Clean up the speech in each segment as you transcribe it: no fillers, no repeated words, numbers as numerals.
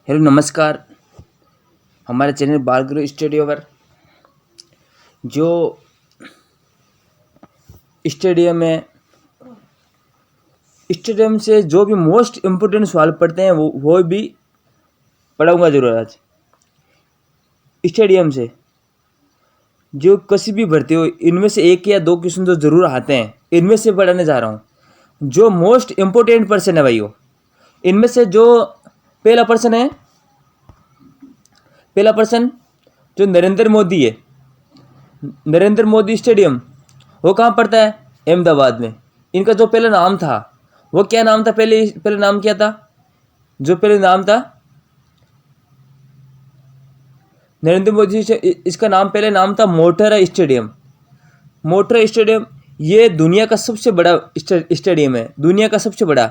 Hello नमस्कार। हमारे channel बालगुरु studio पर जो स्टेडियम है, स्टेडियम से जो भी मोस्ट इम्पोर्टेंट सवाल पढ़ते हैं वो भी पढ़ाऊंगा जरूर आज। स्टेडियम से जो किसी भी भर्ती हो, इनमें से एक या दो क्वेश्चन तो जरूर आते हैं। इनमें से पढ़ाने जा रहा हूँ जो मोस्ट इम्पोर्टेंट पर्सन है भाइयों। इनमें से जो पहला पर्सन है, पहला पर्सन जो नरेंद्र मोदी है, नरेंद्र मोदी स्टेडियम वो कहाँ पड़ता है? अहमदाबाद में। इनका जो पहला नाम था वो क्या नाम था? पहले नाम क्या था? जो पहले नाम था नरेंद्र मोदी से, इसका नाम पहले नाम था मोटेरा स्टेडियम। मोटेरा स्टेडियम ये दुनिया का सबसे बड़ा स्टेडियम है। दुनिया का सबसे बड़ा,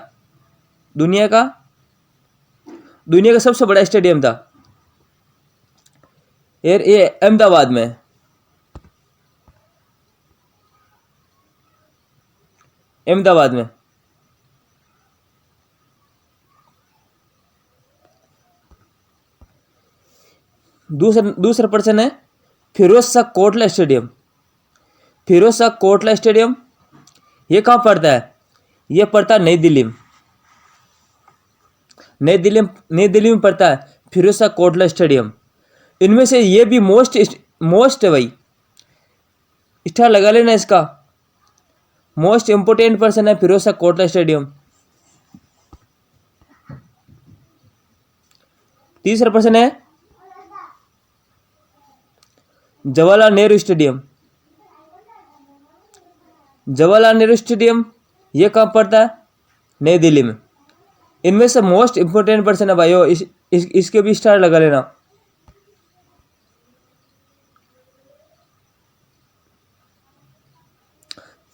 दुनिया का सबसे बड़ा स्टेडियम था ये अहमदाबाद में। अहमदाबाद में दूसरा पर्सन है फिरोज शाह कोटला स्टेडियम। फिरोज शाह कोटला स्टेडियम ये कहाँ पड़ता है? ये पड़ता है नई दिल्ली में। नई दिल्ली में पड़ता है फिरोज शाह कोटला स्टेडियम। इनमें से ये भी मोस्ट है भाई, स्टार लगा लेना इसका। मोस्ट इंपोर्टेंट पर्सन है फिरोज शाह कोटला स्टेडियम। तीसरा पर्सन है जवाहरलाल नेहरू स्टेडियम। जवाहरलाल नेहरू स्टेडियम ये कहाँ पड़ता है? नई दिल्ली में। इनमें से मोस्ट इंपोर्टेंट पर्सन है भाइयों, इसके भी स्टार लगा लेना।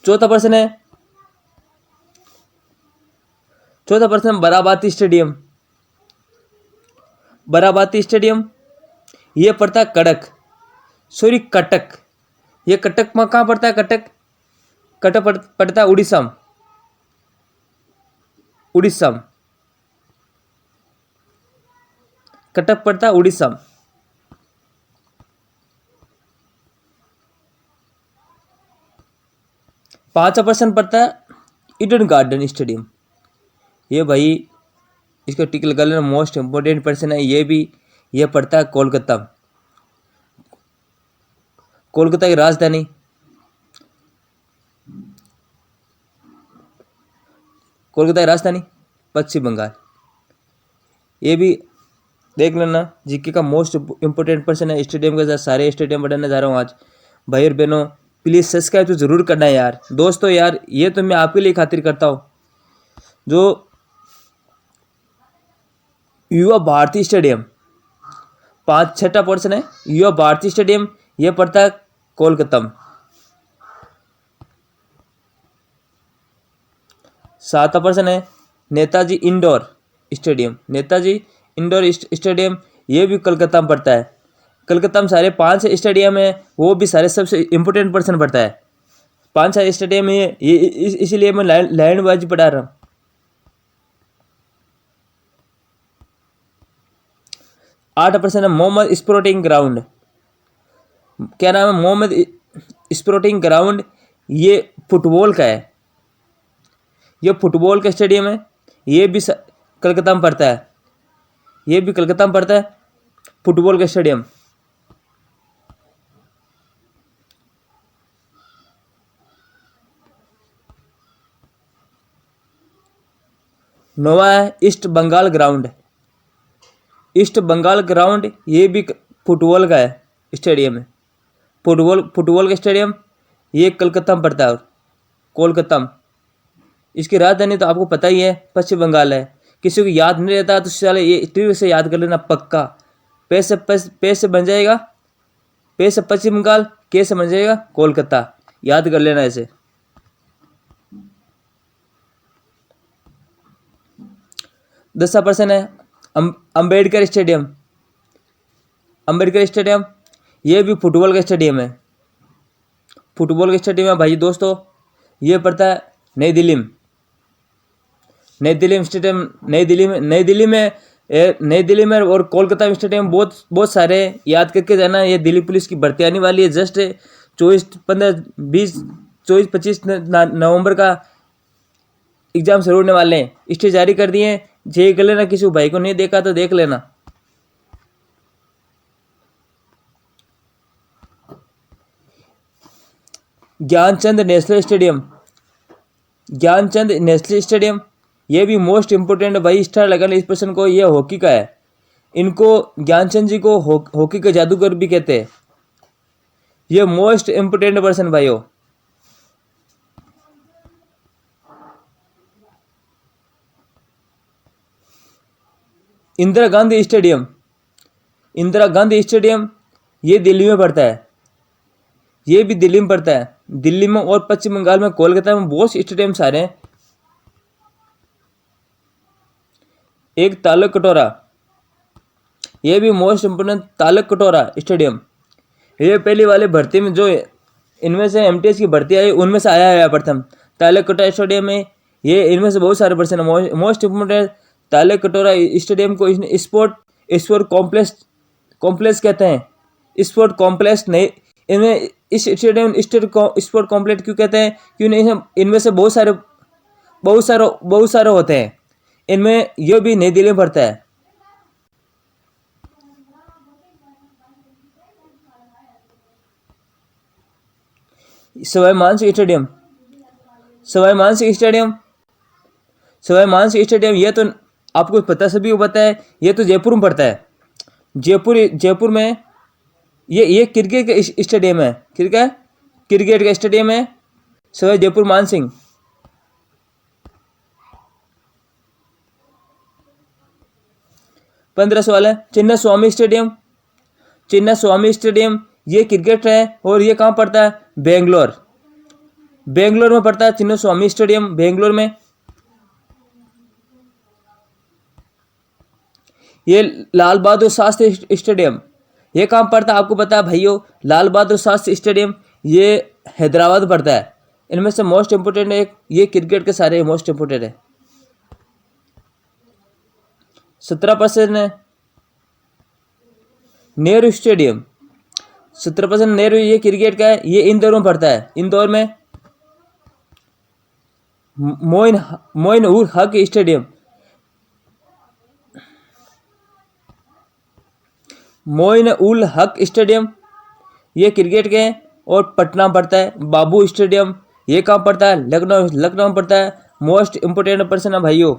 चौथा person Barabati stadium. Barabati stadium ये पड़ता है कटक। ये कटक में कहाँ पड़ता है? कटक पड़ता है उड़ीसा में। कटक पड़ता है उड़ीसा में। पांचवा पर्सन पड़ता है ईडन गार्डन स्टेडियम। ये भाई इसका टिक लगा लेना, मोस्ट इंपोर्टेंट पर्सन है। ये पड़ता है कोलकाता में। कोलकाता की राजधानी। कोलकाता की राजधानी पश्चिम बंगाल। ये भी देख लेना, जीके का मोस्ट इंपोर्टेंट पर्सन है। स्टेडियम के साथ सारे स्टेडियम बढ़ाने जा रहा हूँ आज। भाई और बहनों प्लीज़ सब्सक्राइब तो ज़रूर करना है यार। दोस्तों यार ये तो मैं आपके लिए खातिर करता हूँ। जो युवा भारती स्टेडियम छठा पर्सन है युवा भारती स्टेडियम, ये पड़ता है कोलकाता में। सातवां पर्सन है Netaji indoor stadium. Netaji indoor stadium ये भी कोलकाता में पड़ता है। कलकत्ता में सारे 5 स्टेडियम है, वो भी सारे सबसे इम्पोर्टेंट पर्सन पड़ता है। 5 स्टेडियम है ये, इसीलिए मैं लाइन वाइज पढ़ा रहा हूँ। आठ पर्सन है मोहम्मद स्पोर्टिंग ग्राउंड। क्या नाम है? Mohammed sporting ground. ये फुटबॉल का है। ये फुटबॉल का स्टेडियम है। ये भी कलकत्ता में पड़ता है। ये भी कलकत्ता में पड़ता है फुटबॉल का स्टेडियम। नोवा है East Bengal ground. East Bengal ground ये भी फुटबॉल का है स्टेडियम है। फुटबॉल का स्टेडियम ये कलकत्ता में पड़ता है। कोलकाता में। इसकी राजधानी तो आपको पता ही है पश्चिम बंगाल है। किसी को याद नहीं रहता तो साले ये ट्रिक से याद कर लेना पक्का। पे से बन जाएगा, पे से पश्चिम बंगाल, के से बन जाएगा कोलकाता। याद कर लेना ऐसे। दसवां पर्सन है अंबेडकर स्टेडियम। अंबेडकर स्टेडियम ये भी फुटबॉल का स्टेडियम है। फुटबॉल का स्टेडियम है भाई दोस्तों। ये पड़ता है नई दिल्ली में। नई दिल्ली स्टेडियम। नई दिल्ली में नई दिल्ली में और कोलकाता स्टेडियम बहुत बहुत सारे याद करके जाना। ये दिल्ली पुलिस की भर्ती आने वाली है। जस्ट 24 नवंबर का एग्जाम शुरू होने वाले हैं। स्टे जारी कर दिए हैं। जे कर लेना, किसी भाई को नहीं देखा तो देख लेना। Gyanchand national stadium, Gyanchand national stadium ये भी मोस्ट इम्पोर्टेंट भाई स्टार लगाना इस पर्सन को। ये हॉकी का है। इनको ज्ञानचंद जी को हॉकी का जादूगर भी कहते हैं। ये मोस्ट इम्पोर्टेंट पर्सन भाई हो। इंदिरा गांधी स्टेडियम, इंदिरा गांधी स्टेडियम ये दिल्ली में पड़ता है। ये भी दिल्ली में पड़ता है। दिल्ली में और पश्चिम बंगाल में कोलकाता में बहुत स्टेडियम सारे हैं। एक तालक कटोरा, ये भी मोस्ट इम्पोर्टेंट तालक कटोरा स्टेडियम। ये पहली वाले भर्ती में जो इनमें से एमटीएस की भर्ती आई उनमें से आया है प्रथम तालक कटोरा स्टेडियम में। ये इनमें से बहुत सारे पर्सन मोस्ट इम्पोर्टेंट तालक कटोरा स्टेडियम को स्पोर्ट कॉम्प्लेक्स कहते हैं। स्पोर्ट कॉम्प्लेक्स नहीं, इनमें इस स्टेडियम स्पोर्ट कॉम्प्लेक्स क्यों कहते हैं? क्यों इनमें से बहुत सारे होते हैं। इनमें यह भी नई दिल्ली में पड़ता है। Sawai Mansingh stadium, Sawai Mansingh stadium, Sawai Mansingh stadium ये तो आपको पता सभी को पता है। ये तो जयपुर में पड़ता है। जयपुर में ये क्रिकेट का स्टेडियम है। क्रिकेट का स्टेडियम है सवाई जयपुर मानसिंह। पंद्रह सवाल है। चिन्ना स्वामी स्टेडियम, चिन्ना स्वामी स्टेडियम ये क्रिकेट है और ये कहाँ पड़ता है? बेंगलोर में पड़ता है चिन्ना स्वामी स्टेडियम, बेंगलोर में। ये लाल बहादुर शास्त्री स्टेडियम ये कहाँ पड़ता है? आपको पता है भाइयों, लाल बहादुर शास्त्री स्टेडियम ये हैदराबाद पड़ता है। इनमें से मोस्ट इंपोर्टेंट है ये क्रिकेट के सारे मोस्ट इंपोर्टेंट है। 17% है नेहरू स्टेडियम, 17% नेहरू ये क्रिकेट का है। ये इंदौर में पड़ता है। इंदौर में मोइन उल हक स्टेडियम, मोइन उल हक स्टेडियम ये क्रिकेट के हैं और पटना पड़ता है। बाबू स्टेडियम ये कहाँ पड़ता है? लखनऊ में पड़ता है। मोस्ट इंपोर्टेंट पर्सन है भाइयों।